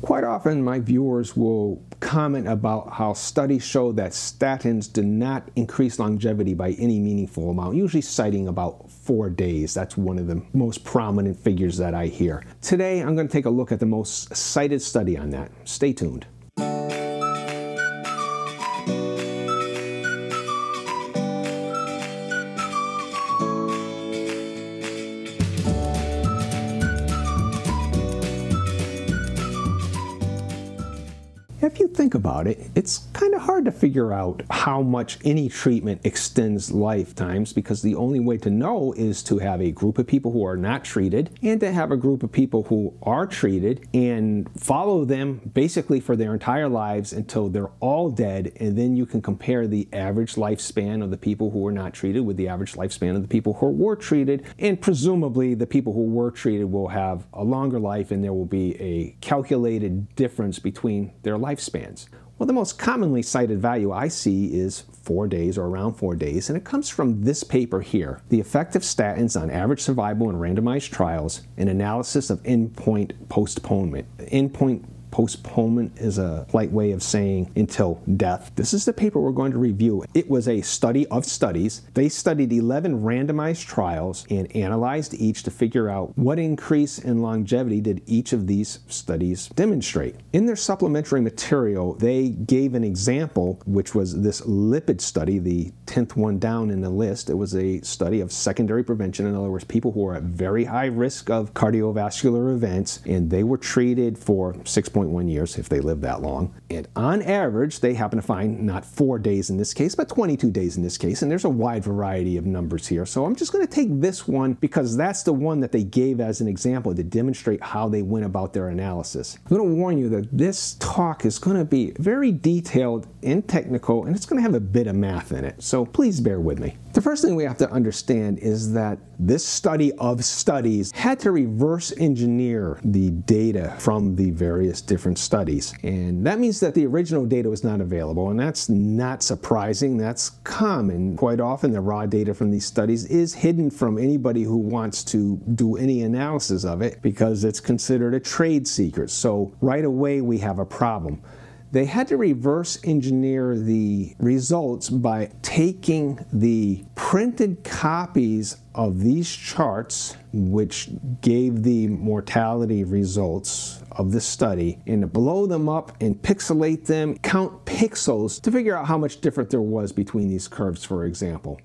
Quite often my viewers will comment about how studies show that statins do not increase longevity by any meaningful amount, usually citing about 4 days. That's one of the most prominent figures that I hear. Today I'm going to take a look at the most cited study on that. Stay tuned. If you think about it, it's kind of hard to figure out how much any treatment extends lifetimes, because the only way to know is to have a group of people who are not treated and to have a group of people who are treated and follow them basically for their entire lives until they're all dead, and then you can compare the average lifespan of the people who were not treated with the average lifespan of the people who were treated, and presumably the people who were treated will have a longer life and there will be a calculated difference between their lifespans. Well, the most commonly cited value I see is 4 days or around 4 days, and it comes from this paper here, The Effect of Statins on Average Survival in Randomized Trials, an Analysis of Endpoint Postponement. Endpoint postponement is a polite way of saying until death. This is the paper we're going to review. It was a study of studies. They studied 11 randomized trials and analyzed each to figure out what increase in longevity did each of these studies demonstrate. In their supplementary material, they gave an example, which was this lipid study, the 10th one down in the list. It was a study of secondary prevention. In other words, people who are at very high risk of cardiovascular events, and they were treated for 6.1 years if they live that long. And on average, they happen to find not 4 days in this case, but 22 days in this case. And there's a wide variety of numbers here. So I'm just going to take this one because that's the one that they gave as an example to demonstrate how they went about their analysis. I'm going to warn you that this talk is going to be very detailed and technical, and it's going to have a bit of math in it. So please bear with me. The first thing we have to understand is that this study of studies had to reverse engineer the data from the various different studies. And that means that the original data was not available, and that's not surprising. That's common. Quite often the raw data from these studies is hidden from anybody who wants to do any analysis of it because it's considered a trade secret. So right away we have a problem. They had to reverse engineer the results by taking the printed copies of these charts, which gave the mortality results of the study, and to blow them up and pixelate them, count pixels to figure out how much different there was between these curves, for example.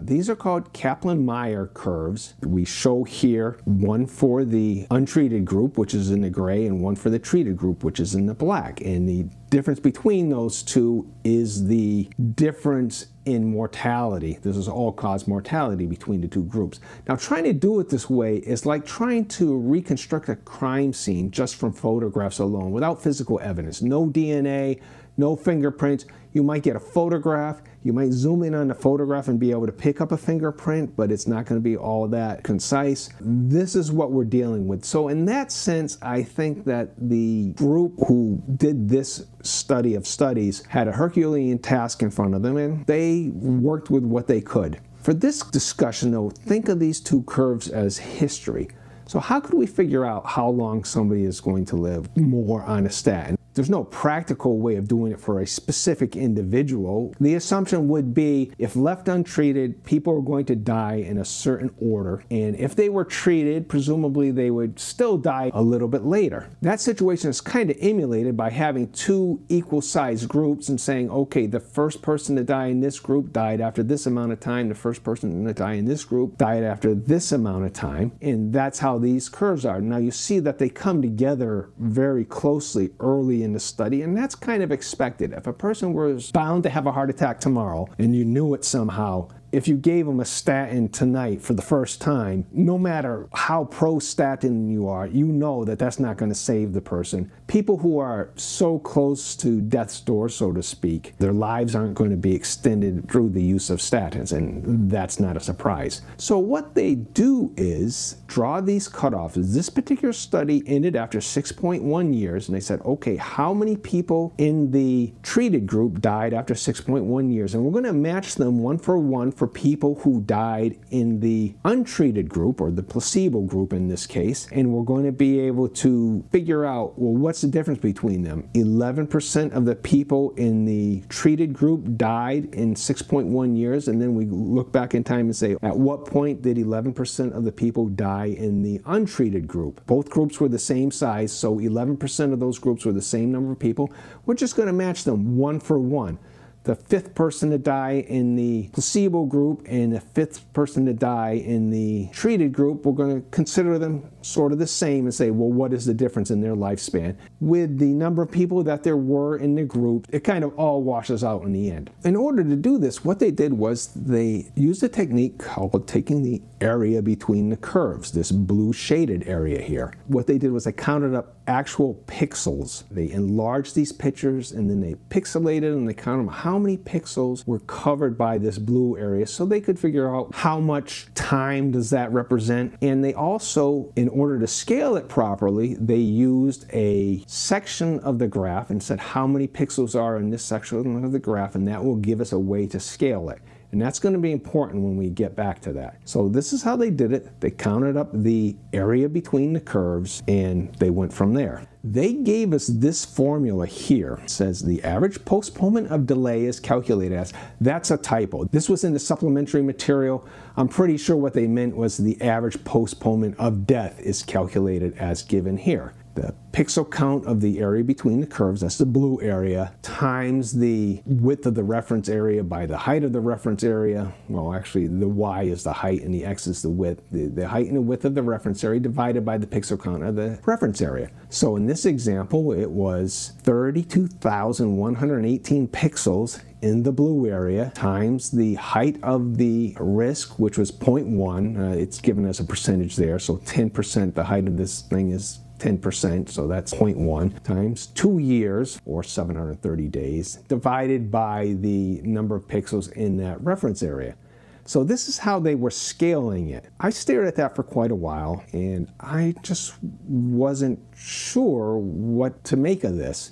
These are called Kaplan-Meier curves. We show here one for the untreated group, which is in the gray, and one for the treated group, which is in the black. And the difference between those two is the difference in mortality. This is all-cause mortality between the two groups. Now, trying to do it this way is like trying to reconstruct a crime scene just from photographs alone, without physical evidence. No DNA, no fingerprints. You might get a photograph, you might zoom in on the photograph and be able to pick up a fingerprint, but it's not going to be all that concise. This is what we're dealing with. So in that sense, I think that the group who did this study of studies had a Herculean task in front of them, and they worked with what they could. For this discussion, though, think of these two curves as history. So how could we figure out how long somebody is going to live more on a statin? There's no practical way of doing it for a specific individual. The assumption would be if left untreated, people are going to die in a certain order. And if they were treated, presumably they would still die a little bit later. That situation is kind of emulated by having two equal-sized groups and saying, okay, the first person to die in this group died after this amount of time. The first person to die in this group died after this amount of time. And that's how these curves are. Now you see that they come together very closely early in the study, and that's kind of expected. If a person was bound to have a heart attack tomorrow and you knew it somehow, if you gave them a statin tonight for the first time, no matter how pro-statin you are, you know that that's not going to save the person. People who are so close to death's door, so to speak, their lives aren't going to be extended through the use of statins, and that's not a surprise. So what they do is draw these cutoffs. This particular study ended after 6.1 years, and they said, okay, how many people in the treated group died after 6.1 years? And we're going to match them one for for people who died in the untreated group, or the placebo group in this case, and we're going to be able to figure out, well, what's the difference between them? 11% of the people in the treated group died in 6.1 years, and then we look back in time and say, at what point did 11% of the people die in the untreated group? Both groups were the same size, so 11% of those groups were the same number of people. We're just going to match them one for one. The fifth person to die in the placebo group and the fifth person to die in the treated group, we're going to consider them sort of the same and say, well, what is the difference in their lifespan? With the number of people that there were in the group, it kind of all washes out in the end. In order to do this, what they did was they used a technique called taking the area between the curves, this blue shaded area here. What they did was they counted up actual pixels. They enlarged these pictures and then they pixelated and they counted how many pixels were covered by this blue area so they could figure out how much time does that represent. And they also, in order to scale it properly, they used a section of the graph and said how many pixels are in this section of the graph, and that will give us a way to scale it. And that's going to be important when we get back to that. So this is how they did it. They counted up the area between the curves and they went from there. They gave us this formula here. It says the average postponement of delay is calculated as, that's a typo. This was in the supplementary material. I'm pretty sure what they meant was the average postponement of death is calculated as given here. The pixel count of the area between the curves, that's the blue area, times the width of the reference area by the height of the reference area. Well, actually, the y is the height and the x is the width. The height and the width of the reference area divided by the pixel count of the reference area. So in this example, it was 32,118 pixels in the blue area times the height of the risk, which was 0.1. It's given us a percentage there, so 10%, the height of this thing is 10%, so that's 0.1 times 2 years, or 730 days, divided by the number of pixels in that reference area. So this is how they were scaling it. I stared at that for quite a while, and I just wasn't sure what to make of this.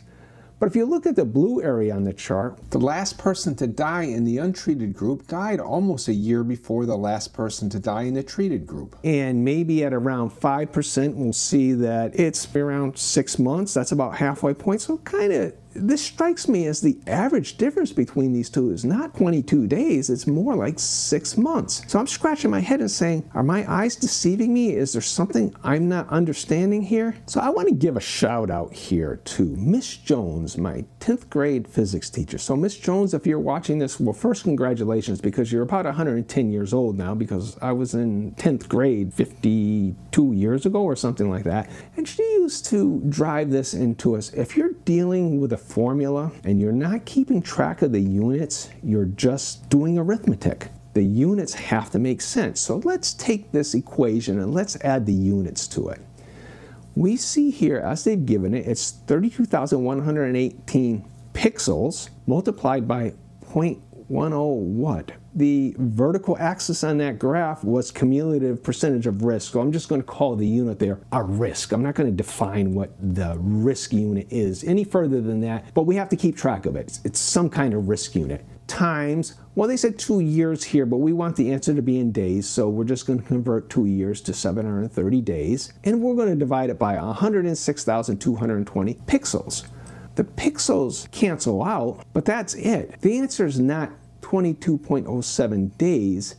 But if you look at the blue area on the chart, the last person to die in the untreated group died almost a year before the last person to die in the treated group. And maybe at around 5%, we'll see that it's around 6 months. That's about halfway point. So kind of, this strikes me as the average difference between these two is not 22 days, it's more like 6 months. So I'm scratching my head and saying, are my eyes deceiving me? Is there something I'm not understanding here? So I want to give a shout out here to Miss Jones, my 10th grade physics teacher. So Miss Jones, if you're watching this, well, first congratulations, because you're about 110 years old now, because I was in 10th grade 52 years ago or something like that. And she used to drive this into us. If you're dealing with a formula and you're not keeping track of the units, you're just doing arithmetic. The units have to make sense. So let's take this equation and let's add the units to it. We see here, as they've given it, it's 32,118 pixels multiplied by 0.10 what? The vertical axis on that graph was cumulative percentage of risk. So I'm just going to call the unit there a risk. I'm not going to define what the risk unit is any further than that, but we have to keep track of it. It's some kind of risk unit. Times, well, they said 2 years here, but we want the answer to be in days, so we're just going to convert 2 years to 730 days, and we're going to divide it by 106,220 pixels. The pixels cancel out, but that's it. The answer is not 22.07 days,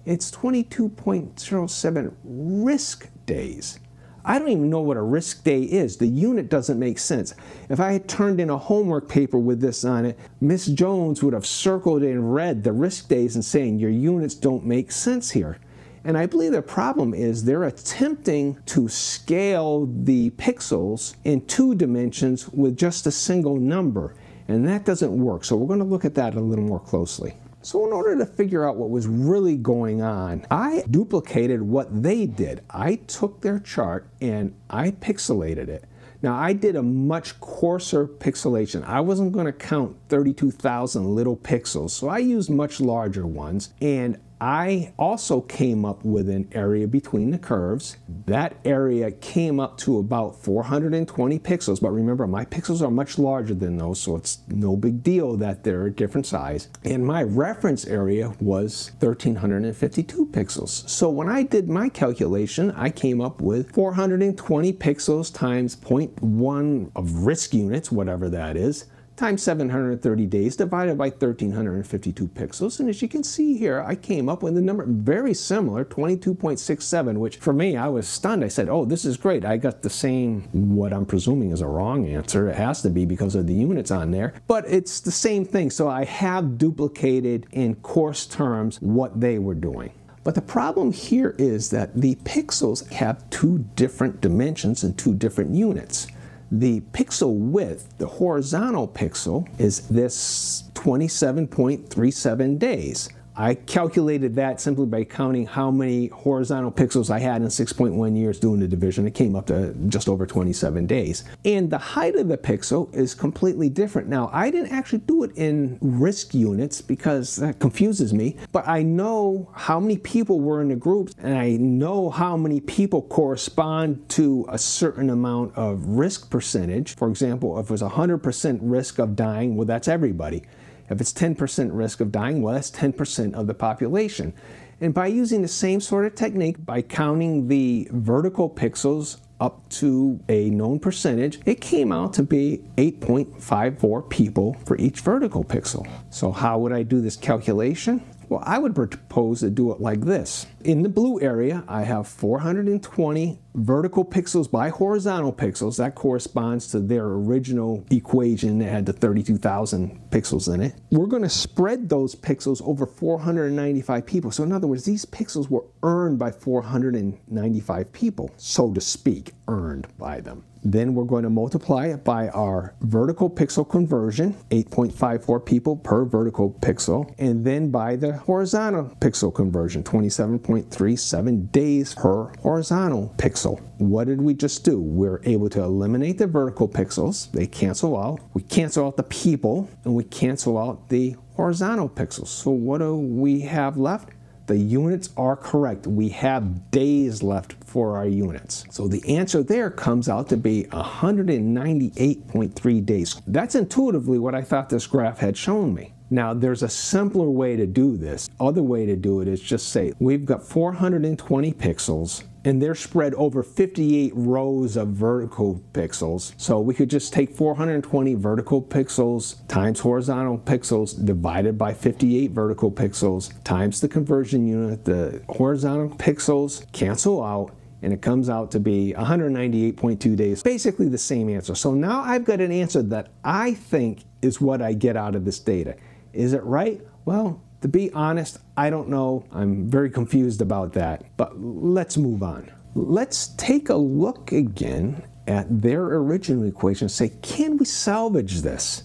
it's 22.07 risk days. I don't even know what a risk day is. The unit doesn't make sense. If I had turned in a homework paper with this on it, Miss Jones would have circled in red the risk days and saying your units don't make sense here. And I believe the problem is they're attempting to scale the pixels in 2 dimensions with just a single number. And that doesn't work. So we're going to look at that a little more closely. So in order to figure out what was really going on, I duplicated what they did. I took their chart and I pixelated it. Now I did a much coarser pixelation. I wasn't going to count 32,000 little pixels, so I used much larger ones. And I also came up with an area between the curves. That area came up to about 420 pixels, but remember, my pixels are much larger than those, so it's no big deal that they're a different size. And my reference area was 1352 pixels. So when I did my calculation, I came up with 420 pixels times 0.1 of risk units, whatever that is, times 730 days divided by 1352 pixels. And as you can see here, I came up with a number very similar, 22.67, which for me, I was stunned. I said, oh, this is great. I got the same, what I'm presuming is a wrong answer. It has to be because of the units on there, but it's the same thing. So I have duplicated in coarse terms what they were doing. But the problem here is that the pixels have two different dimensions and two different units. The pixel width, the horizontal pixel, is this 27.37 days. I calculated that simply by counting how many horizontal pixels I had in 6.1 years doing the division. It came up to just over 27 days. And the height of the pixel is completely different. Now, I didn't actually do it in risk units because that confuses me, but I know how many people were in the groups, and I know how many people correspond to a certain amount of risk percentage. For example, if it was 100% risk of dying, well, that's everybody. If it's 10% risk of dying, well, that's 10% of the population. And by using the same sort of technique, by counting the vertical pixels up to a known percentage, it came out to be 8.54 people for each vertical pixel. So how would I do this calculation? Well, I would propose to do it like this. In the blue area, I have 420 vertical pixels by horizontal pixels. That corresponds to their original equation that had the 32,000 pixels in it. We're going to spread those pixels over 495 people. So in other words, these pixels were earned by 495 people, so to speak, earned by them. Then we're going to multiply it by our vertical pixel conversion, 8.54 people per vertical pixel, and then by the horizontal pixel conversion, 27.37 days per horizontal pixel. What did we just do? We're able to eliminate the vertical pixels. They cancel out. We cancel out the people, and we cancel out the horizontal pixels. So what do we have left? The units are correct. We have days left for our units. So the answer there comes out to be 198.3 days. That's intuitively what I thought this graph had shown me. Now, there's a simpler way to do this. Other way to do it is just say we've got 420 pixels and they're spread over 58 rows of vertical pixels. So we could just take 420 vertical pixels times horizontal pixels divided by 58 vertical pixels times the conversion unit. The horizontal pixels cancel out, and it comes out to be 198.2 days. Basically the same answer. So now I've got an answer that I think is what I get out of this data. Is it right? Well, to be honest, I don't know. I'm very confused about that. But let's move on. Let's take a look again at their original equation and say, can we salvage this?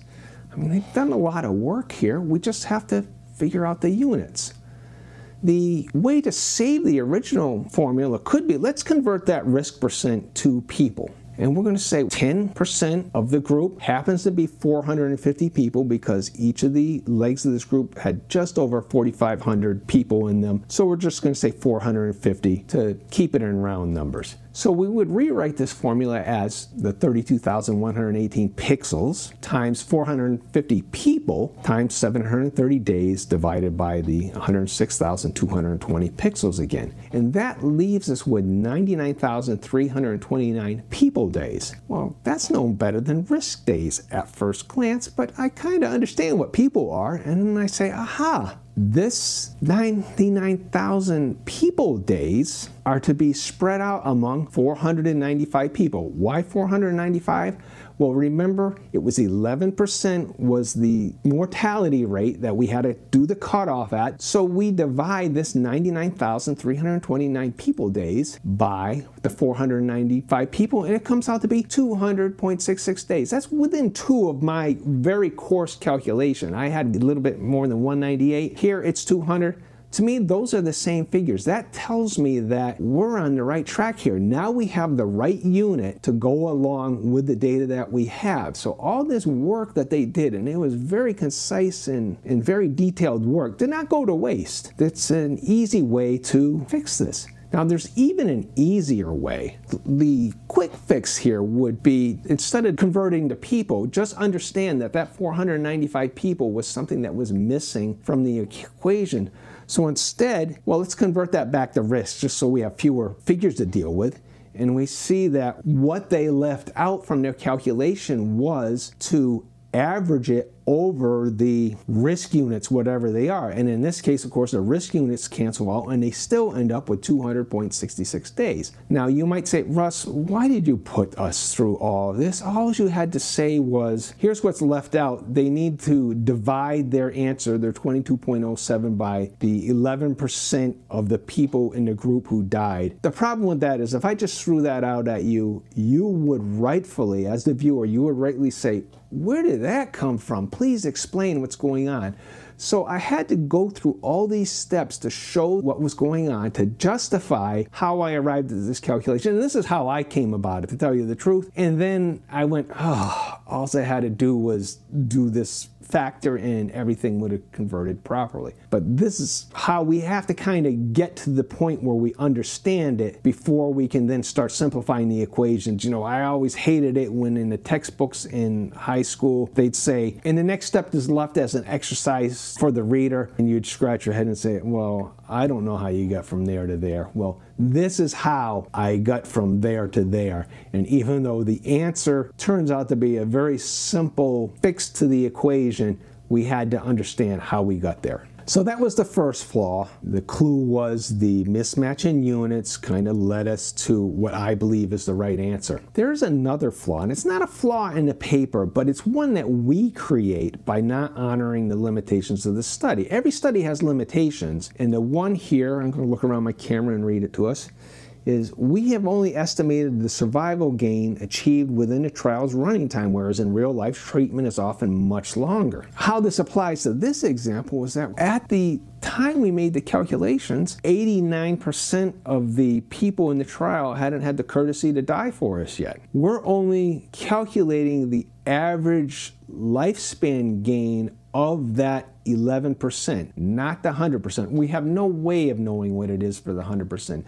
I mean, they've done a lot of work here. We just have to figure out the units. The way to save the original formula could be, let's convert that risk percent to people. And we're going to say 10% of the group happens to be 450 people because each of the legs of this group had just over 4,500 people in them. So we're just going to say 450 to keep it in round numbers. So we would rewrite this formula as the 32,118 pixels times 450 people times 730 days divided by the 106,220 pixels again. And that leaves us with 99,329 people days. Well, that's no better than risk days at first glance, but I kind of understand what people are, and then I say, aha! This 99,000 people days are to be spread out among 495 people. Why 495? Well, remember, it was 11% was the mortality rate that we had to do the cutoff at. So we divide this 99,329 people days by the 495 people, and it comes out to be 200.66 days. That's within 2 of my very coarse calculation. I had a little bit more than 198. Here it's 200. To me, those are the same figures. That tells me that we're on the right track here. Now we have the right unit to go along with the data that we have. So all this work that they did, and it was very concise and very detailed work, did not go to waste. It's an easy way to fix this. Now, there's even an easier way. The quick fix here would be, instead of converting to people, just understand that that 495 people was something that was missing from the equation. So instead, well, let's convert that back to risk just so we have fewer figures to deal with. And we see that what they left out from their calculation was to average it over the risk units, whatever they are. And in this case, of course, the risk units cancel out and they still end up with 200.66 days. Now, you might say, Russ, why did you put us through all of this? All you had to say was, here's what's left out. They need to divide their answer, their 22.07, by the 11% of the people in the group who died. The problem with that is if I just threw that out at you, you would rightfully, as the viewer, you would rightly say, where did that come from? Please explain what's going on. So I had to go through all these steps to show what was going on, to justify how I arrived at this calculation. And this is how I came about it, to tell you the truth. And then I went, oh, all I had to do was do this factor and everything would have converted properly. But this is how we have to kind of get to the point where we understand it before we can then start simplifying the equations. You know, I always hated it when in the textbooks in high school, they'd say, and the next step is left as an exercise for the reader, and you'd scratch your head and say, well, I don't know how you got from there to there. Well, this is how I got from there to there. And even though the answer turns out to be a very simple fix to the equation, we had to understand how we got there. So that was the first flaw. The clue was the mismatch in units kind of led us to what I believe is the right answer. There's another flaw, and it's not a flaw in the paper, but it's one that we create by not honoring the limitations of the study. Every study has limitations, and the one here, I'm going to look around my camera and read it to us, is we have only estimated the survival gain achieved within a trial's running time, whereas in real life, treatment is often much longer. How this applies to this example is that at the time we made the calculations, 89% of the people in the trial hadn't had the courtesy to die for us yet. We're only calculating the average lifespan gain of that 11%, not the 100%. We have no way of knowing what it is for the 100%.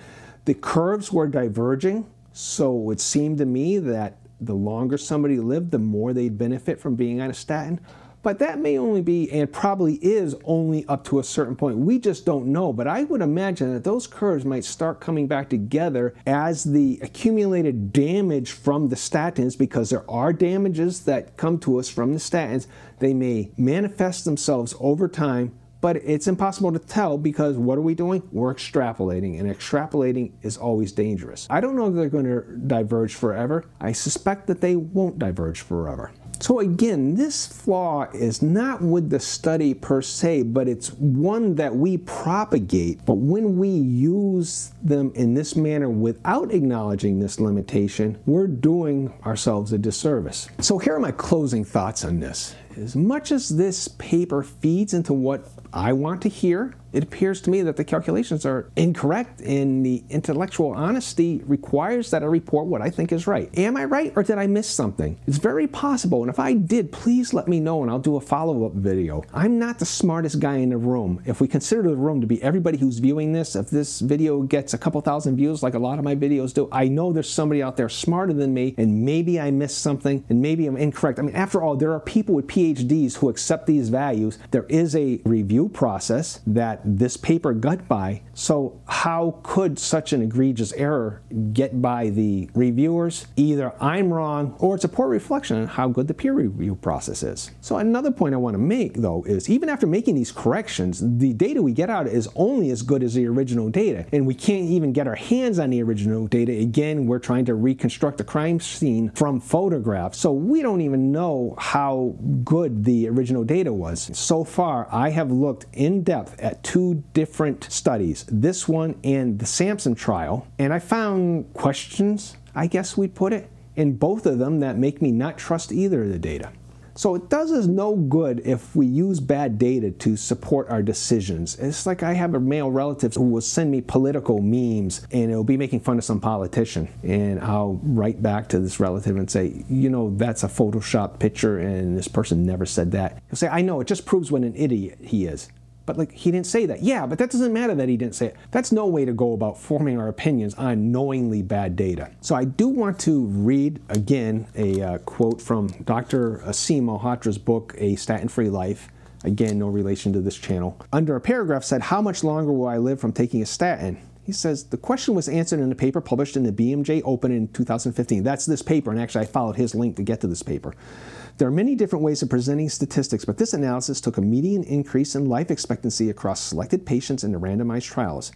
The curves were diverging, so it seemed to me that the longer somebody lived, the more they'd benefit from being on a statin. But that may only be, and probably is, only up to a certain point. We just don't know, but I would imagine that those curves might start coming back together as the accumulated damage from the statins, because there are damages that come to us from the statins. They may manifest themselves over time, but it's impossible to tell because what are we doing? We're extrapolating, and extrapolating is always dangerous. I don't know if they're going to diverge forever. I suspect that they won't diverge forever. So again, this flaw is not with the study per se, but it's one that we propagate. But when we use them in this manner without acknowledging this limitation, we're doing ourselves a disservice. So here are my closing thoughts on this. As much as this paper feeds into what I want to hear, it appears to me that the calculations are incorrect, and the intellectual honesty requires that I report what I think is right. Am I right, or did I miss something? It's very possible, and if I did, please let me know and I'll do a follow-up video. I'm not the smartest guy in the room. If we consider the room to be everybody who's viewing this, if this video gets a couple thousand views like a lot of my videos do, I know there's somebody out there smarter than me, and maybe I missed something, and maybe I'm incorrect. I mean, after all, there are people with PhDs who accept these values. There is a review process that this paper got by, so how could such an egregious error get by the reviewers? Either I'm wrong, or it's a poor reflection on how good the peer review process is. So another point I want to make, though, is even after making these corrections, the data we get out is only as good as the original data, and we can't even get our hands on the original data. Again, we're trying to reconstruct a crime scene from photographs, so we don't even know how good the original data was. So far, I have looked in depth at 2 different studies, this one and the Sampson trial, and I found questions, I guess we'd put it, in both of them that make me not trust either of the data. So it does us no good if we use bad data to support our decisions. It's like I have a male relative who will send me political memes and it'll be making fun of some politician. And I'll write back to this relative and say, you know, that's a Photoshop picture and this person never said that. He'll say, I know, it just proves what an idiot he is. But like, he didn't say that. Yeah, but that doesn't matter that he didn't say it. That's no way to go about forming our opinions on knowingly bad data. So I do want to read again a quote from Dr. Aseem Malhotra's book, A Statin-Free Life. Again, no relation to this channel. Under a paragraph said, how much longer will I live from taking a statin? He says, the question was answered in a paper published in the BMJ Open in 2015. That's this paper, and actually I followed his link to get to this paper. There are many different ways of presenting statistics, but this analysis took a median increase in life expectancy across selected patients in the randomized trials.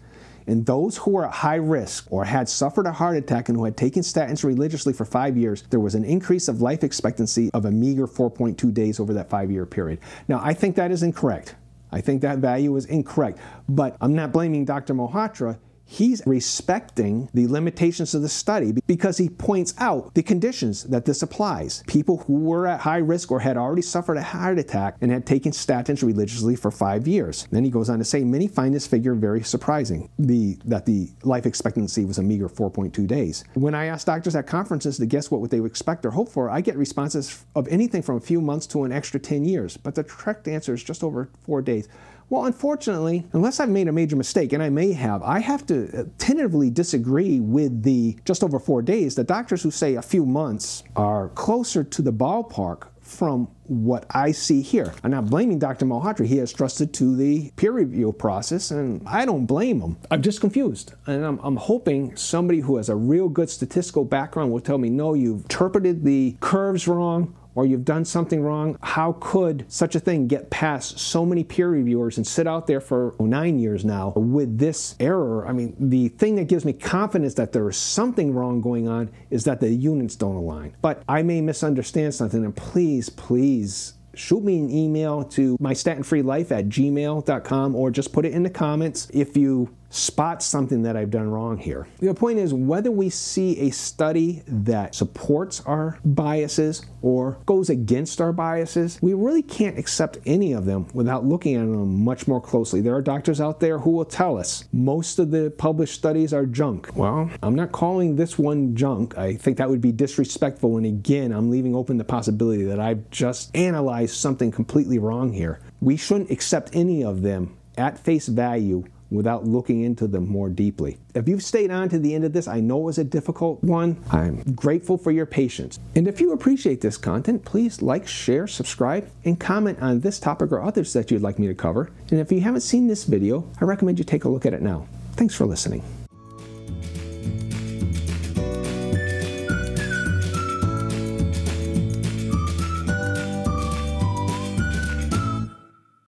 In those who were at high risk or had suffered a heart attack and who had taken statins religiously for 5 years, there was an increase of life expectancy of a meager 4.2 days over that 5-year period. Now, I think that is incorrect. I think that value is incorrect, but I'm not blaming Dr. Malhotra. He's respecting the limitations of the study because he points out the conditions that this applies. People who were at high risk or had already suffered a heart attack and had taken statins religiously for 5 years. Then he goes on to say, many find this figure very surprising, that the life expectancy was a meager 4.2 days. When I ask doctors at conferences to guess what they would expect or hope for, I get responses of anything from a few months to an extra 10 years, but the correct answer is just over 4 days. Well, unfortunately, unless I've made a major mistake, and I may have, I have to tentatively disagree with the just over 4 days. The doctors who say a few months are closer to the ballpark from what I see here. I'm not blaming Dr. Malhotra. He has trusted to the peer review process, and I don't blame him. I'm just confused. And I'm hoping somebody who has a real good statistical background will tell me, no, you've interpreted the curves wrong, or you've done something wrong. How could such a thing get past so many peer reviewers and sit out there for 9 years now with this error? I mean, the thing that gives me confidence that there is something wrong going on is that the units don't align. But I may misunderstand something, and please, please, shoot me an email to mystatinfreelife@gmail.com or just put it in the comments if you spot something that I've done wrong here. The point is, whether we see a study that supports our biases or goes against our biases, we really can't accept any of them without looking at them much more closely. There are doctors out there who will tell us most of the published studies are junk. Well, I'm not calling this one junk. I think that would be disrespectful, and again, I'm leaving open the possibility that I've just analyzed something completely wrong here. We shouldn't accept any of them at face value without looking into them more deeply. If you've stayed on to the end of this, I know it was a difficult one. I'm grateful for your patience. And if you appreciate this content, please like, share, subscribe, and comment on this topic or others that you'd like me to cover. And if you haven't seen this video, I recommend you take a look at it now. Thanks for listening.